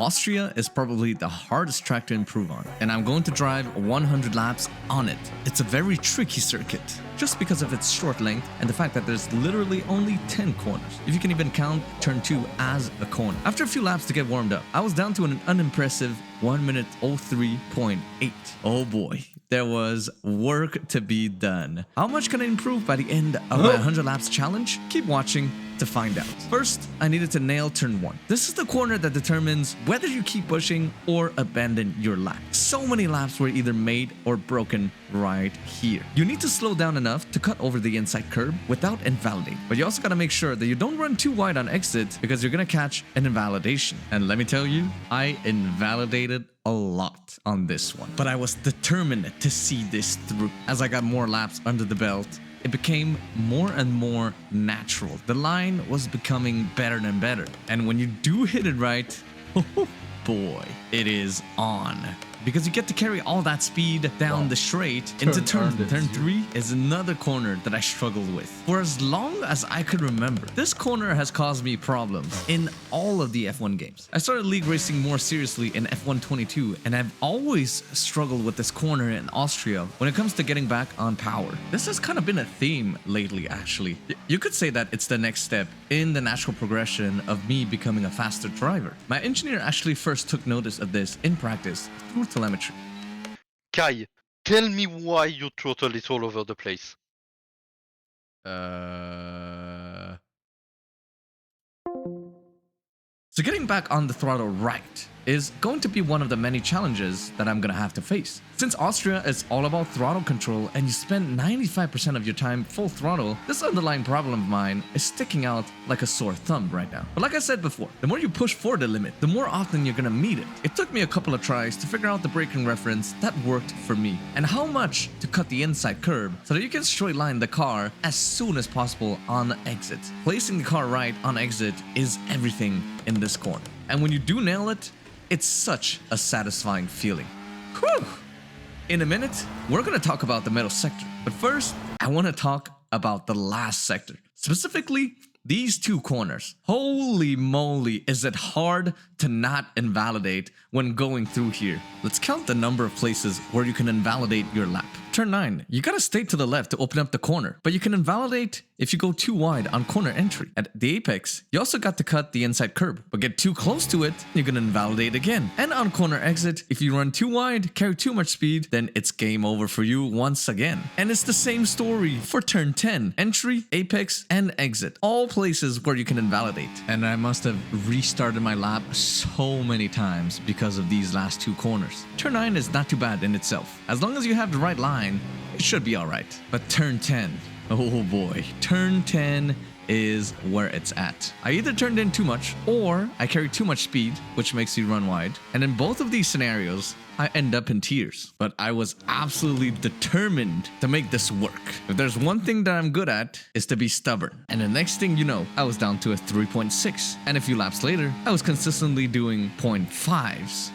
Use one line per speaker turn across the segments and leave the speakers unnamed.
Austria is probably the hardest track to improve on, and I'm going to drive 100 laps on it. It's a very tricky circuit, just because of its short length and the fact that there's literally only 10 corners, if you can even count turn 2 as a corner. After a few laps to get warmed up, I was down to an unimpressive 1 minute 03.8. Oh boy, there was work to be done. How much can I improve by the end of my 100 laps challenge? Keep watching to find out. First, I needed to nail turn 1. This is the corner that determines whether you keep pushing or abandon your lap. So many laps were either made or broken right here. You need to slow down enough to cut over the inside curb without invalidating, but you also gotta make sure that you don't run too wide on exit because you're gonna catch an invalidation. And let me tell you, I invalidated a lot on this one, but I was determined to see this through. As I got more laps under the belt, it became more and more natural. The line was becoming better and better. And when you do hit it right, oh boy, it is on. Because you get to carry all that speed down the straight into turn 3 is another corner that I struggled with. For as long as I could remember, this corner has caused me problems in all of the F1 games. I started league racing more seriously in F1 22, and I've always struggled with this corner in Austria when it comes to getting back on power. This has kind of been a theme lately, actually. You could say that it's the next step in the natural progression of me becoming a faster driver. My engineer actually first took notice of this in practice through telemetry.
Kai, tell me why your throttle is all over the place.
So getting back on the throttle right is going to be one of the many challenges that I'm gonna have to face. Since Austria is all about throttle control and you spend 95% of your time full throttle, this underlying problem of mine is sticking out like a sore thumb right now. But like I said before, the more you push for the limit, the more often you're gonna meet it. It took me a couple of tries to figure out the braking reference that worked for me and how much to cut the inside curb so that you can straight line the car as soon as possible on exit. Placing the car right on exit is everything in this corner. And when you do nail it, it's such a satisfying feeling. Whew! In a minute, we're gonna talk about the middle sector. But first, I wanna talk about the last sector. Specifically, these two corners. Holy moly, is it hard to not invalidate when going through here. Let's count the number of places where you can invalidate your lap. Turn 9, you gotta stay to the left to open up the corner, but you can invalidate if you go too wide on corner entry. At the apex, you also got to cut the inside curb, but get too close to it, you're gonna invalidate again. And on corner exit, if you run too wide, carry too much speed, then it's game over for you once again. And it's the same story for turn 10, entry, apex, and exit. All places where you can invalidate. And I must have restarted my lap so many times because of these last two corners. Turn 9 is not too bad in itself. As long as you have the right line, it should be alright. But turn 10, oh boy, turn 10 is where it's at. I either turned in too much or I carry too much speed, which makes you run wide. And in both of these scenarios, I end up in tears. But I was absolutely determined to make this work. If there's one thing that I'm good at, is to be stubborn. And the next thing you know, I was down to a 3.6. And a few laps later, I was consistently doing 0.5s.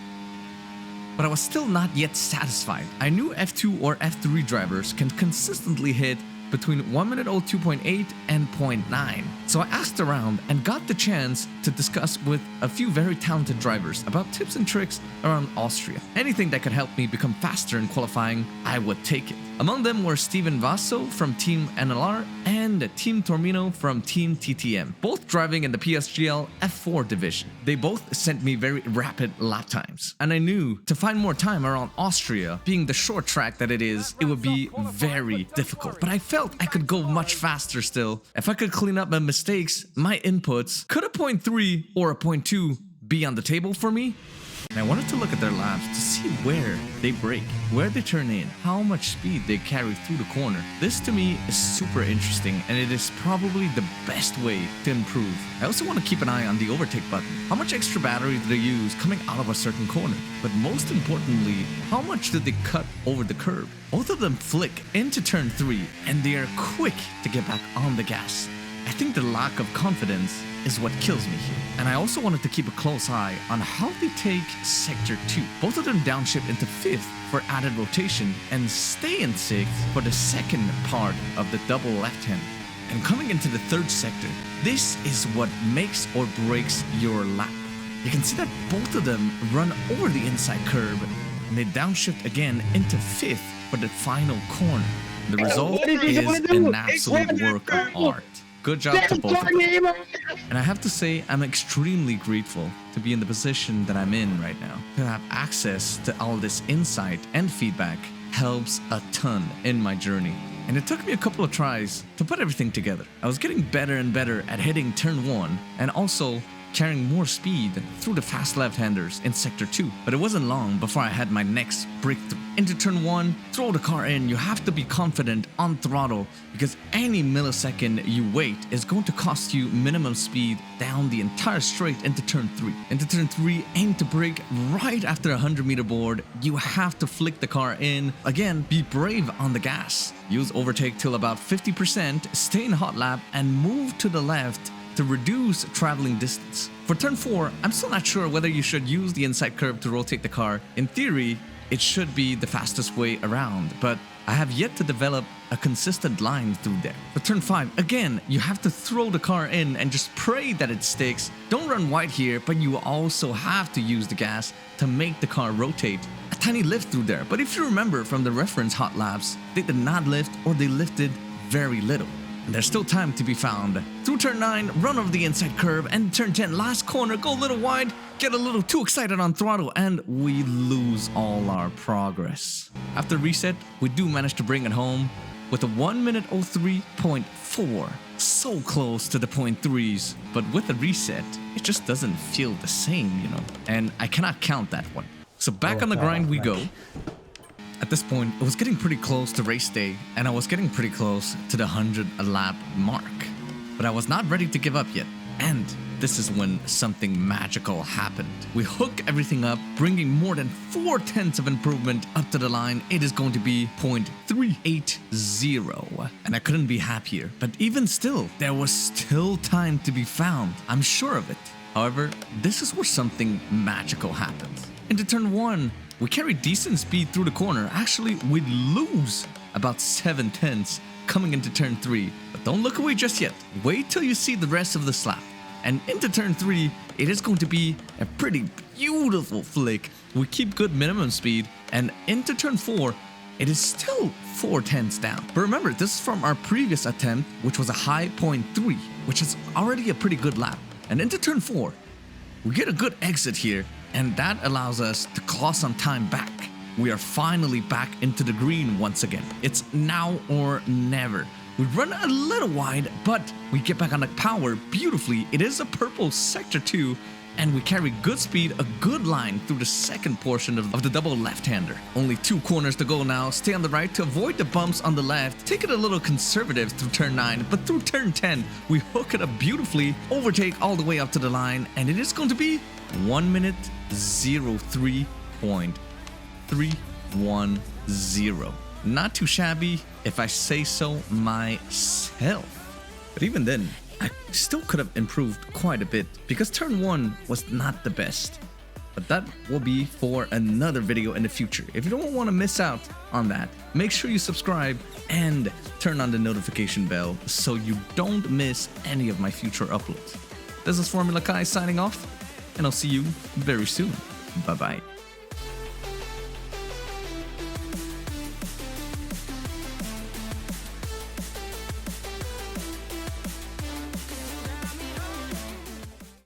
But I was still not yet satisfied. I knew F2 or F3 drivers can consistently hit between 1 minute 02.8 and 0.9. So I asked around and got the chance to discuss with a few very talented drivers about tips and tricks around Austria. Anything that could help me become faster in qualifying, I would take it. Among them were Steven Vasso from Team NLR and Team Tormino from Team TTM, both driving in the PSGL F4 division. They both sent me very rapid lap times, and I knew to find more time around Austria, being the short track that it is, it would be very difficult. But I felt I could go much faster still. If I could clean up my mistakes, my inputs, could a 0.3 or a 0.2 be on the table for me? And I wanted to look at their laps to see where they brake, where they turn in, how much speed they carry through the corner. This to me is super interesting, and it is probably the best way to improve. I also want to keep an eye on the overtake button. How much extra battery do they use coming out of a certain corner? But most importantly, how much do they cut over the curb? Both of them flick into turn 3, and they are quick to get back on the gas. I think the lack of confidence is what kills me here. And I also wanted to keep a close eye on how they take Sector 2. Both of them downshift into 5th for added rotation and stay in 6th for the second part of the double left-hand. And coming into the 3rd sector, this is what makes or breaks your lap. you can see that both of them run over the inside curb and they downshift again into 5th for the final corner. The result is an absolute work of art. Good job to both of them. And I have to say, I'm extremely grateful to be in the position that I'm in right now. To have access to all this insight and feedback helps a ton in my journey. And it took me a couple of tries to put everything together. I was getting better and better at hitting turn 1 and also carrying more speed through the fast left-handers in sector 2. But it wasn't long before I had my next breakthrough. Into turn 1, throw the car in. You have to be confident on throttle because any millisecond you wait is going to cost you minimum speed down the entire straight into turn 3. Into turn 3, aim to brake right after a 100-meter board. You have to flick the car in. Again, be brave on the gas. Use overtake till about 50%, stay in hot lap, and move to the left to reduce traveling distance. For turn 4, I'm still not sure whether you should use the inside curb to rotate the car. In theory, it should be the fastest way around, but I have yet to develop a consistent line through there. For turn 5, again, you have to throw the car in and just pray that it sticks. Don't run wide here, but you also have to use the gas to make the car rotate. A tiny lift through there, but if you remember from the reference hot laps, they did not lift or they lifted very little. And there's still time to be found. Through turn 9, run over the inside curb, and turn 10, last corner, go a little wide, get a little too excited on throttle, and we lose all our progress. After reset, we do manage to bring it home with a 1 minute 03.4. So close to the 0.3s, but with a reset, it just doesn't feel the same, you know? And I cannot count that one. So back on the grind we go. At this point, it was getting pretty close to race day, and I was getting pretty close to the 100 lap mark. But I was not ready to give up yet. And this is when something magical happened. We hook everything up, bringing more than 4/10 of improvement up to the line. It is going to be 0.380. And I couldn't be happier. But even still, there was still time to be found. I'm sure of it. However, this is where something magical happens. Into turn 1, we carry decent speed through the corner. Actually, we lose about 7/10 coming into turn 3. But don't look away just yet. Wait till you see the rest of the slap. And into turn 3, it is going to be a pretty beautiful flick. We keep good minimum speed. And into turn 4, it is still 4/10 down. But remember, this is from our previous attempt, which was a high 0.3, which is already a pretty good lap. And into turn 4, we get a good exit here. And that allows us to claw some time back. We are finally back into the green once again. It's now or never. We run a little wide, but we get back on the power beautifully. It is a purple sector 2, and we carry good speed, a good line through the second portion of the double left-hander. Only 2 corners to go now. Stay on the right to avoid the bumps on the left. Take it a little conservative through turn 9, but through turn 10, we hook it up beautifully, overtake all the way up to the line, and it is going to be 1 minute 03.310. Not too shabby, if I say so myself. But even then, I still could have improved quite a bit because turn 1 was not the best. But that will be for another video in the future. If you don't want to miss out on that, make sure you subscribe and turn on the notification bell so you don't miss any of my future uploads. This is Formula Kai signing off, and I'll see you very soon. Bye-bye.